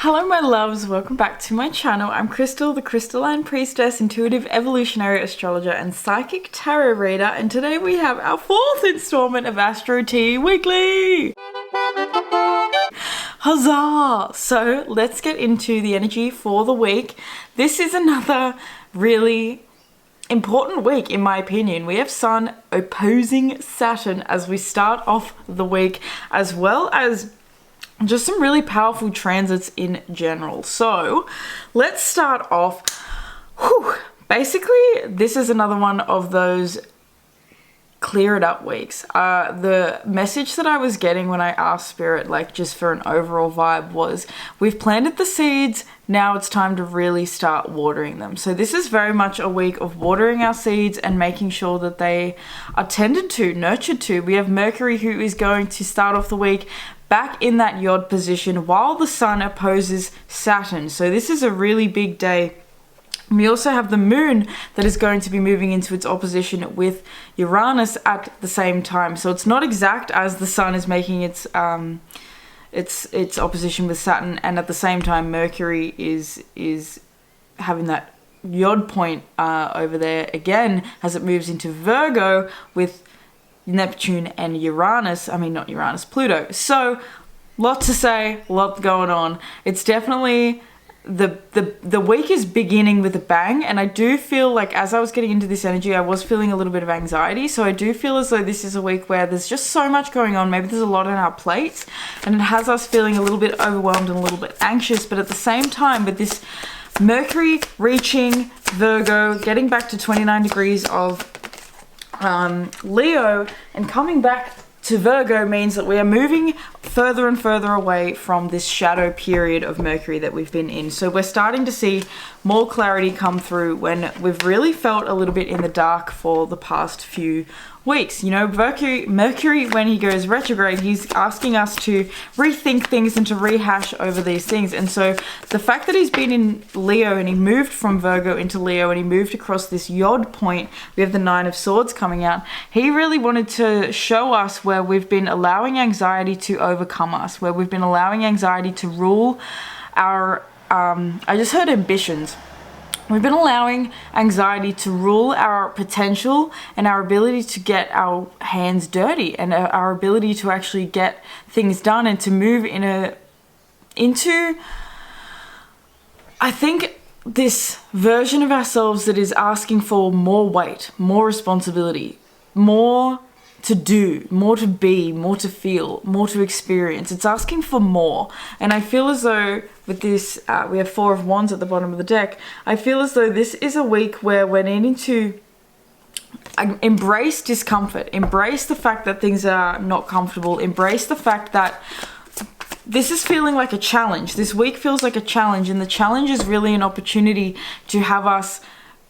Hello my loves, welcome back to my channel. I'm Crystal, the Crystalline Priestess, Intuitive Evolutionary Astrologer and Psychic Tarot Reader, and today we have our fourth installment of Astro Tea Weekly! Huzzah! So let's get into the energy for the week. This is another really important week in my opinion. We have Sun opposing Saturn as we start off the week, as well as just some really powerful transits in general. So let's start off. Basically, this is another one of those clear it up weeks. The message that I was getting when I asked Spirit, like just for an overall vibe, was we've planted the seeds, now it's time to really start watering them. So this is very much a week of watering our seeds and making sure that they are tended to, nurtured to. We have Mercury, who is going to start off the week back in that Yod position while the Sun opposes Saturn. So this is a really big day. We also have the Moon that is going to be moving into its opposition with Uranus at the same time. So it's not exact as the Sun is making its opposition with Saturn, and at the same time Mercury is having that Yod point over there again as it moves into Virgo with Neptune and Uranus. I mean, not Uranus, Pluto. So, lot to say, lot going on. It's definitely the week is beginning with a bang, and I do feel like as I was getting into this energy, I was feeling a little bit of anxiety. So I do feel as though this is a week where there's just so much going on. Maybe there's a lot on our plates, and it has us feeling a little bit overwhelmed and a little bit anxious. But at the same time, with this Mercury reaching Virgo, getting back to 29 degrees of Leo and coming back to Virgo means that we are moving further and further away from this shadow period of Mercury that we've been in. So we're starting to see more clarity come through when we've really felt a little bit in the dark for the past few weeks. You know, Mercury, when he goes retrograde, he's asking us to rethink things and to rehash over these things. And so the fact that he's been in Leo and he moved from Virgo into Leo and he moved across this Yod point, we have the Nine of Swords coming out. He really wanted to show us where we've been allowing anxiety to overcome us, where we've been allowing anxiety to rule our, I just heard ambitions. We've been allowing anxiety to rule our potential and our ability to get our hands dirty and our ability to actually get things done and to move into, I think, this version of ourselves that is asking for more weight, more responsibility, more to do, more to be, more to feel, more to experience. It's asking for more. And I feel as though with this, we have Four of Wands at the bottom of the deck. I feel as though this is a week where we're needing to embrace discomfort, embrace the fact that things are not comfortable, embrace the fact that this is feeling like a challenge. This week feels like a challenge, and the challenge is really an opportunity to have us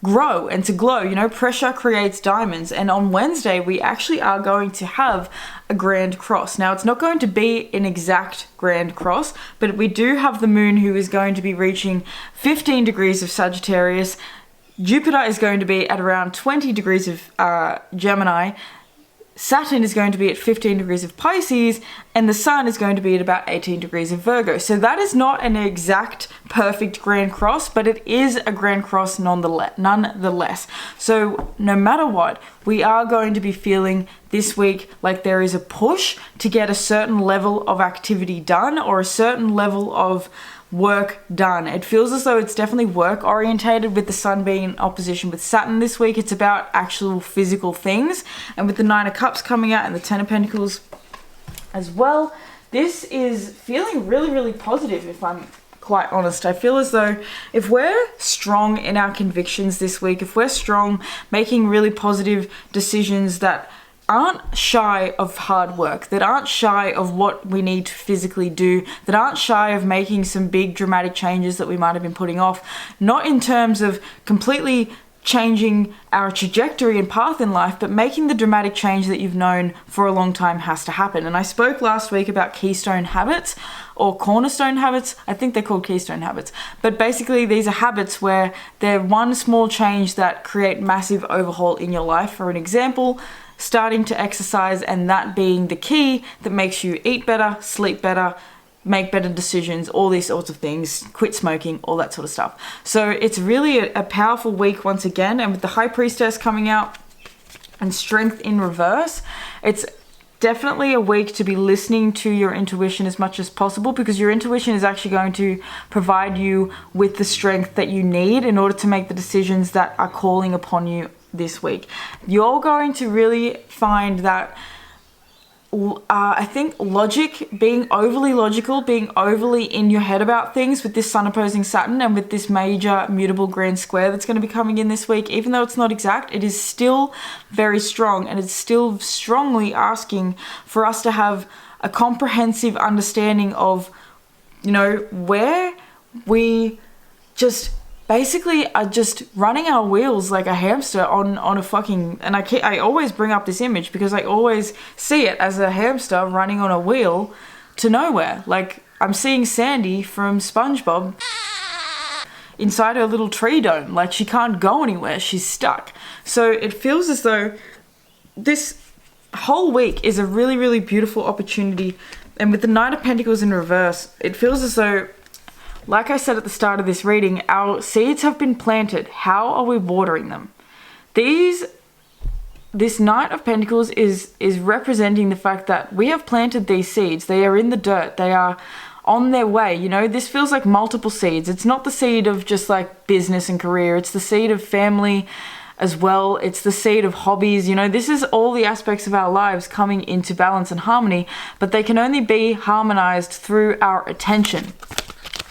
grow and to glow. You know, pressure creates diamonds, and on Wednesday we actually are going to have a grand cross. Now it's not going to be an exact grand cross, but we do have the Moon, who is going to be reaching 15 degrees of Sagittarius. Jupiter is going to be at around 20 degrees of Gemini. Saturn is going to be at 15 degrees of Pisces, and the Sun is going to be at about 18 degrees of Virgo. So that is not an exact perfect grand cross, but it is a grand cross nonetheless. So no matter what, we are going to be feeling this week like there is a push to get a certain level of activity done or a certain level of work done. It feels as though it's definitely work orientated, with the Sun being in opposition with Saturn this week. It's about actual physical things, and with the Nine of Cups coming out and the Ten of Pentacles as well, this is feeling really, really positive, if I'm quite honest. I feel as though if we're strong in our convictions this week, if we're strong making really positive decisions that aren't shy of hard work, that aren't shy of what we need to physically do, that aren't shy of making some big dramatic changes that we might have been putting off, not in terms of completely changing our trajectory and path in life, but making the dramatic change that you've known for a long time has to happen. And I spoke last week about keystone habits or cornerstone habits. I think they're called keystone habits, but basically these are habits where they're one small change that create massive overhaul in your life. For an example, starting to exercise, and that being the key that makes you eat better, sleep better, make better decisions, all these sorts of things, quit smoking, all that sort of stuff. So it's really a powerful week once again, and with the High Priestess coming out and Strength in reverse, it's definitely a week to be listening to your intuition as much as possible, because your intuition is actually going to provide you with the strength that you need in order to make the decisions that are calling upon you this week. You're going to really find that I think logic, being overly logical, being overly in your head about things with this Sun opposing Saturn and with this major mutable grand square that's going to be coming in this week, even though it's not exact, it is still very strong, and it's still strongly asking for us to have a comprehensive understanding of, you know, where we just basically are just running our wheels like a hamster on a fucking, and I always bring up this image because I always see it as a hamster running on a wheel to nowhere. Like, I'm seeing Sandy from SpongeBob inside her little tree dome. Like, she can't go anywhere, she's stuck. So it feels as though this whole week is a really, really beautiful opportunity. And with the Knight of Pentacles in reverse, it feels as though, like I said at the start of this reading, our seeds have been planted. How are we watering them? This Knight of Pentacles is representing the fact that we have planted these seeds. They are in the dirt. They are on their way. You know, this feels like multiple seeds. It's not the seed of just like business and career. It's the seed of family as well. It's the seed of hobbies. You know, this is all the aspects of our lives coming into balance and harmony, but they can only be harmonized through our attention.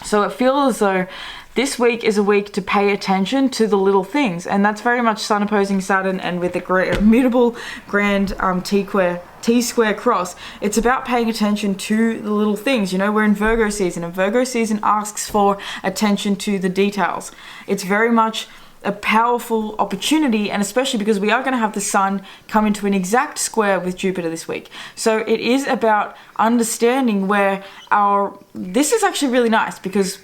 So it feels as though this week is a week to pay attention to the little things, and that's very much Sun opposing Saturn, and with the mutable grand T-square cross, it's about paying attention to the little things. You know, we're in Virgo season, and Virgo season asks for attention to the details. It's very much a powerful opportunity, and especially because we are going to have the Sun come into an exact square with Jupiter this week. So it is about understanding where this is actually really nice, because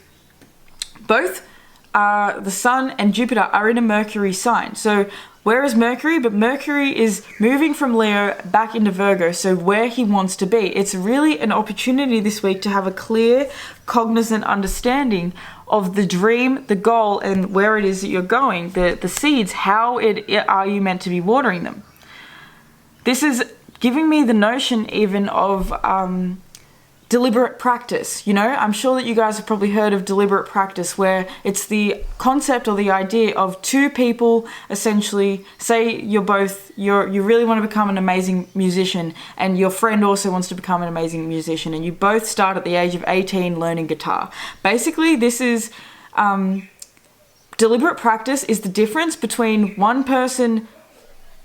both the Sun and Jupiter are in a Mercury sign. So where is Mercury? But Mercury is moving from Leo back into Virgo, so where he wants to be. It's really an opportunity this week to have a clear, cognizant understanding of the dream, the goal, and where it is that you're going. The seeds, how are you meant to be watering them? This is giving me the notion even of deliberate practice. You know, I'm sure that you guys have probably heard of deliberate practice, where it's the concept or the idea of two people essentially, say you really want to become an amazing musician, and your friend also wants to become an amazing musician, and you both start at the age of 18 learning guitar. Basically, this is deliberate practice is the difference between one person,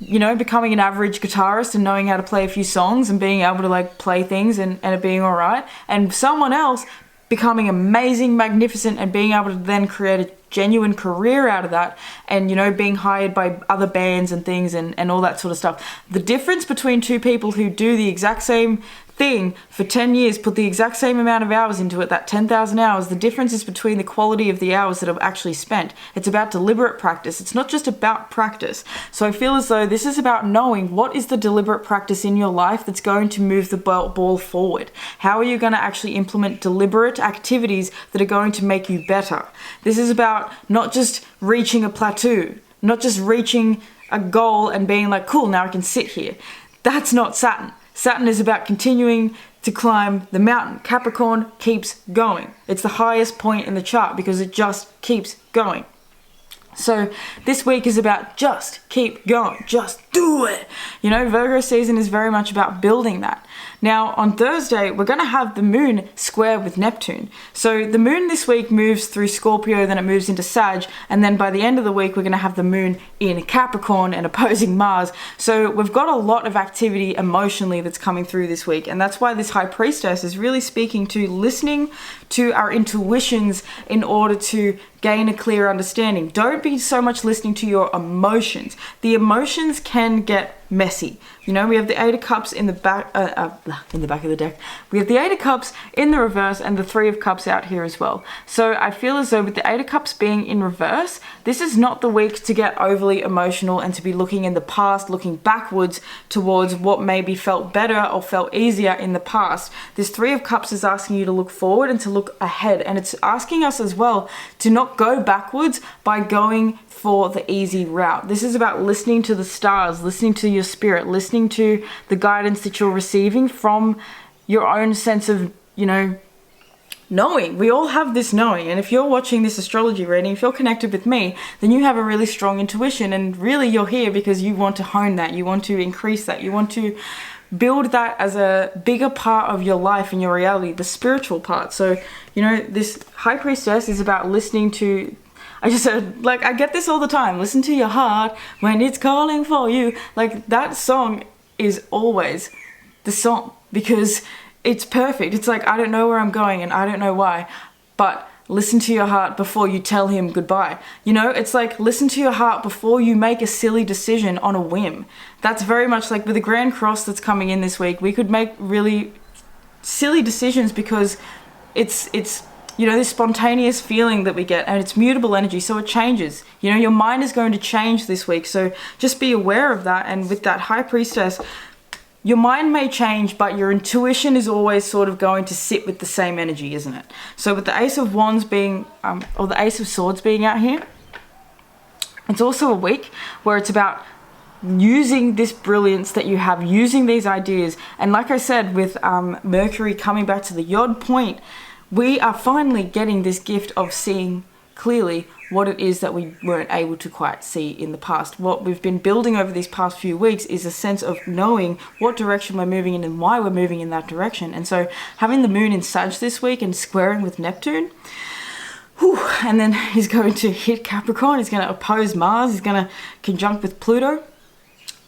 you know, becoming an average guitarist and knowing how to play a few songs and being able to like play things and it being all right, and someone else becoming amazing, magnificent, and being able to then create a genuine career out of that, and, you know, being hired by other bands and things and all that sort of stuff. The difference between two people who do the exact same thing for 10 years, put the exact same amount of hours into it, that 10,000 hours, the difference is between the quality of the hours that are actually spent. It's about deliberate practice. It's not just about practice. So I feel as though this is about knowing what is the deliberate practice in your life that's going to move the ball forward. How are you going to actually implement deliberate activities that are going to make you better? This is about not just reaching a plateau, not just reaching a goal and being like, cool, now I can sit here. That's not Saturn. Saturn is about continuing to climb the mountain. Capricorn keeps going. It's the highest point in the chart because it just keeps going. So this week is about just keep going, just do it. You know, Virgo season is very much about building that. Now, on Thursday, we're going to have the moon square with Neptune. So the moon this week moves through Scorpio, then it moves into Sag, and then by the end of the week, we're going to have the moon in Capricorn and opposing Mars. So we've got a lot of activity emotionally that's coming through this week, and that's why this High Priestess is really speaking to listening to our intuitions in order to gain a clear understanding. Don't be so much listening to your emotions. The emotions can get messy. You know, we have the Eight of Cups in the back of the deck. We have the Eight of Cups in the reverse and the Three of Cups out here as well. So I feel as though with the Eight of Cups being in reverse, this is not the week to get overly emotional and to be looking in the past, looking backwards towards what maybe felt better or felt easier in the past. This Three of Cups is asking you to look forward and to look ahead, and it's asking us as well to not go backwards by going for the easy route. This is about listening to the stars, listening to your spirit, listening to the guidance that you're receiving from your own sense of, you know, knowing. We all have this knowing, and if you're watching this astrology reading, if you're connected with me, then you have a really strong intuition, and really you're here because you want to hone that, you want to increase that, you want to build that as a bigger part of your life and your reality, the spiritual part. So, you know, this High Priestess is about listening to, I just said, like, I get this all the time. Listen to your heart when it's calling for you. Like, that song is always the song because it's perfect. It's like, I don't know where I'm going and I don't know why, but listen to your heart before you tell him goodbye. You know, it's like, listen to your heart before you make a silly decision on a whim. That's very much like with the Grand Cross that's coming in this week. We could make really silly decisions because it's you know, this spontaneous feeling that we get, and it's mutable energy, so it changes. You know, your mind is going to change this week, so just be aware of that. And with that High Priestess, your mind may change, but your intuition is always sort of going to sit with the same energy, isn't it? So with the Ace of Wands being, or the Ace of Swords being out here, it's also a week where it's about using this brilliance that you have, using these ideas. And like I said, with Mercury coming back to the Yod point, we are finally getting this gift of seeing clearly what it is that we weren't able to quite see in the past. What we've been building over these past few weeks is a sense of knowing what direction we're moving in and why we're moving in that direction. And so having the moon in Sag this week and squaring with Neptune, and then he's going to hit Capricorn, he's going to oppose Mars, he's going to conjunct with Pluto.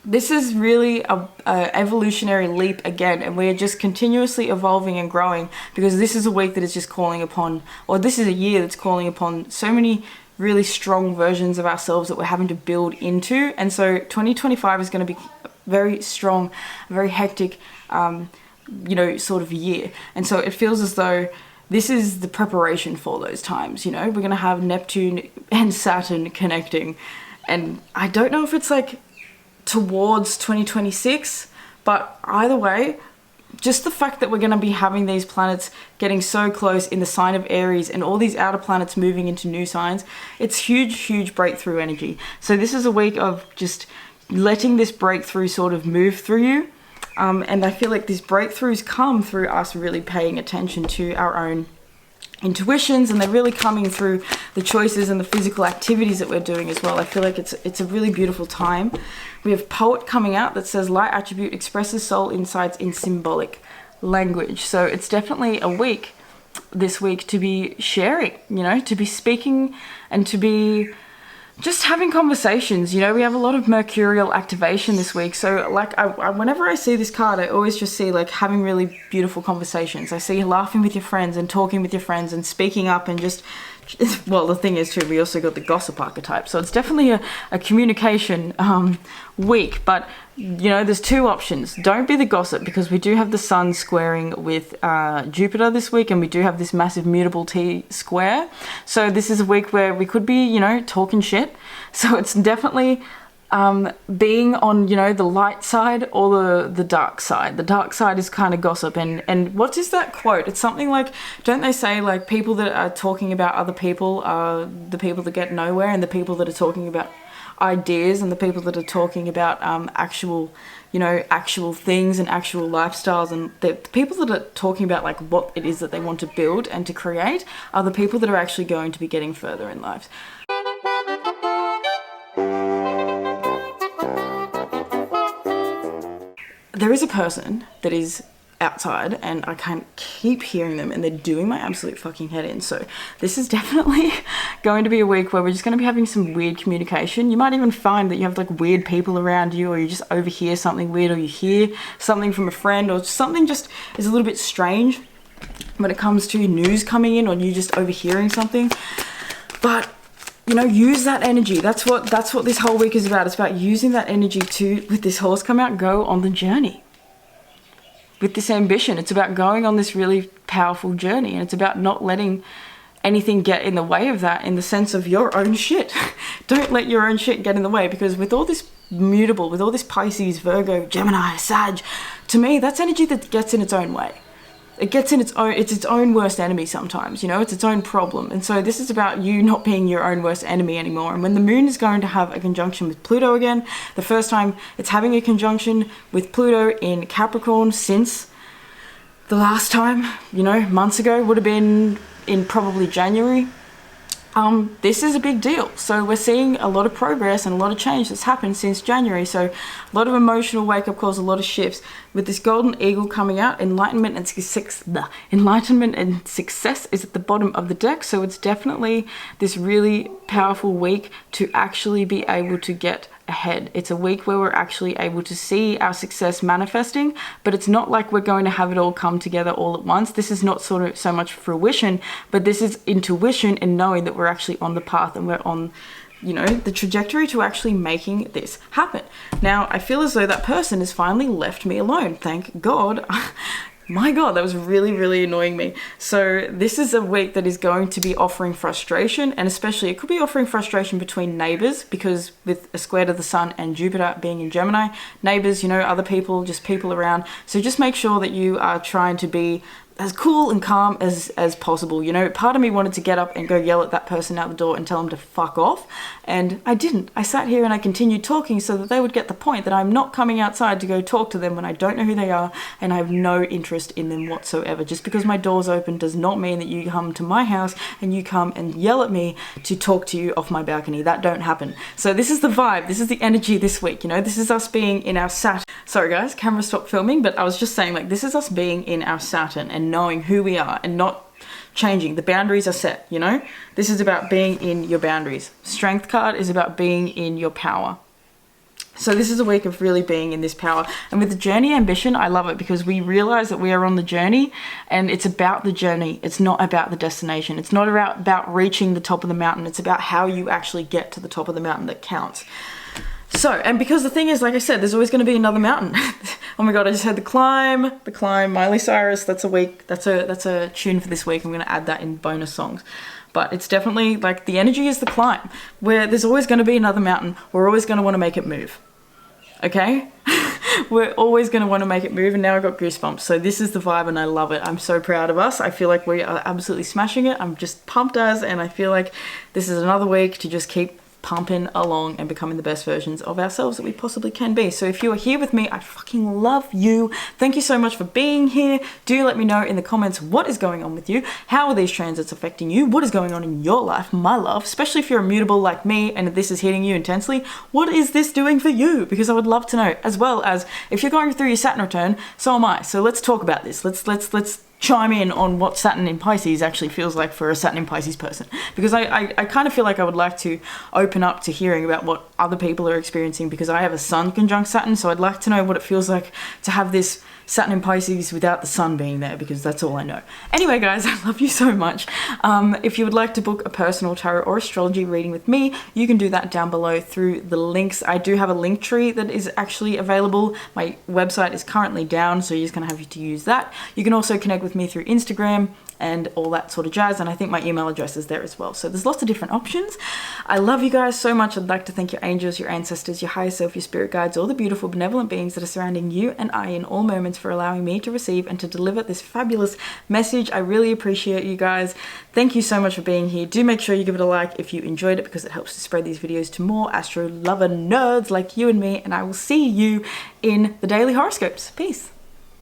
This is really a evolutionary leap again, and we're just continuously evolving and growing because this is a week that is just calling upon, or this is a year that's calling upon so many really strong versions of ourselves that we're having to build into. And so 2025 is going to be very strong, very hectic, you know, sort of year. And so it feels as though this is the preparation for those times. You know, we're going to have Neptune and Saturn connecting, and I don't know if it's like towards 2026, but either way, just the fact that we're going to be having these planets getting so close in the sign of Aries and all these outer planets moving into new signs, it's huge breakthrough energy. So this is a week of just letting this breakthrough sort of move through you, and I feel like these breakthroughs come through us really paying attention to our own intuitions, and they're really coming through the choices and the physical activities that we're doing as well. I feel like it's a really beautiful time. We have Poet coming out that says light attribute expresses soul insights in symbolic language. So it's definitely a week this week to be sharing, you know, to be speaking and to be just having conversations. You know, we have a lot of mercurial activation this week, so like whenever I see this card, I always just see like having really beautiful conversations. I see laughing with your friends and talking with your friends and speaking up, and just, well, the thing is too, we also got the gossip archetype, so it's definitely a communication week. But you know, there's two options. Don't be the gossip, because we do have the sun squaring with Jupiter this week, and we do have this massive mutable T square. So this is a week where we could be, you know, talking shit. So it's definitely being on, you know, the light side or the dark side. The dark side is kind of gossip. And what is that quote? It's something like, don't they say like people that are talking about other people are the people that get nowhere, and the people that are talking about ideas and the people that are talking about actual things and actual lifestyles, and the people that are talking about like what it is that they want to build and to create are the people that are actually going to be getting further in life. There is a person that is outside, and I can't keep hearing them, and they're doing my absolute fucking head in. So this is definitely going to be a week where we're just going to be having some weird communication. You might even find that you have like weird people around you, or you just overhear something weird, or you hear something from a friend, or something just is a little bit strange when it comes to news coming in, or you just overhearing something. But you know, use that energy. That's what this whole week is about. It's about using that energy to, with this horse come out, go on the journey. With this ambition, it's about going on this really powerful journey, and it's about not letting anything get in the way of that, in the sense of your own shit. Don't let your own shit get in the way, because with all this mutable, with all this Pisces, Virgo, Gemini, Sag, to me, that's energy that gets in its own way. It gets in its own worst enemy sometimes, you know, it's its own problem. And so this is about you not being your own worst enemy anymore. And when the moon is going to have a conjunction with Pluto again, the first time it's having a conjunction with Pluto in Capricorn since the last time, you know, months ago, would have been in probably January. This is a big deal. So we're seeing a lot of progress and a lot of change that's happened since January. So a lot of emotional wake-up calls, a lot of shifts. With this golden eagle coming out, enlightenment and success is at the bottom of the deck. So it's definitely this really powerful week to actually be able to get ahead. It's a week where we're actually able to see our success manifesting, but it's not like we're going to have it all come together all at once. This is not sort of so much fruition, but this is intuition and knowing that we're actually on the path and we're on, you know, the trajectory to actually making this happen. Now, I feel as though that person has finally left me alone. Thank God. My God, that was really, really annoying me. So this is a week that is going to be offering frustration, and especially it could be offering frustration between neighbors, because with a square to the sun and Jupiter being in Gemini, neighbors, you know, other people, just people around. So just make sure that you are trying to be as cool and calm as possible. You know, part of me wanted to get up and go yell at that person out the door and tell them to fuck off, and I didn't. I sat here and I continued talking so that they would get the point that I'm not coming outside to go talk to them when I don't know who they are and I have no interest in them whatsoever. Just because my door's open does not mean that you come to my house and you come and yell at me to talk to you off my balcony. That don't happen. So this is the vibe, this is the energy this week, you know, this is us being in our Saturn. Sorry guys, camera stopped filming, but I was just saying, like, this is us being in our Saturn and knowing who we are and not changing. The boundaries are set, you know? This is about being in your boundaries. Strength card is about being in your power. So this is a week of really being in this power. And with the journey ambition, I love it because we realize that we are on the journey and it's about the journey. It's not about the destination. It's not about reaching the top of the mountain. It's about how you actually get to the top of the mountain that counts. So, and because the thing is, like I said, there's always going to be another mountain. Oh my God, I just had the climb, Miley Cyrus. That's a week, that's a tune for this week. I'm going to add that in bonus songs. But it's definitely like the energy is the climb, where there's always going to be another mountain. We're always going to want to make it move. Okay? We're always going to want to make it move, and now I've got goosebumps. So this is the vibe and I love it. I'm so proud of us. I feel like we are absolutely smashing it. I'm just pumped as, and I feel like this is another week to just keep pumping along and becoming the best versions of ourselves that we possibly can be. So if you are here with me, I fucking love you. Thank you so much for being here. Do let me know in the comments what is going on with you. How are these transits affecting you? What is going on in your life, my love? Especially if you're immutable like me and this is hitting you intensely. What is this doing for you? Because I would love to know. As well as if you're going through your Saturn return, so am I. So let's talk about this. Let's chime in on what Saturn in Pisces actually feels like for a Saturn in Pisces person, because I kind of feel like I would like to open up to hearing about what other people are experiencing, because I have a Sun conjunct Saturn, so I'd like to know what it feels like to have this Saturn in Pisces without the Sun being there, because that's all I know. Anyway guys, I love you so much. If you would like to book a personal tarot or astrology reading with me, you can do that down below through the links. I do have a link tree that is actually available. My website is currently down, so you're just gonna have to use that. You can also connect with me through Instagram and all that sort of jazz, and I think my email address is there as well. So there's lots of different options. I love you guys so much. I'd like to thank your angels, your ancestors, your higher self, your spirit guides, all the beautiful benevolent beings that are surrounding you and I in all moments, for allowing me to receive and to deliver this fabulous message. I really appreciate you guys. Thank you so much for being here. Do make sure you give it a like if you enjoyed it, because it helps to spread these videos to more astro lover nerds like you and me, and I will see you in the daily horoscopes. Peace.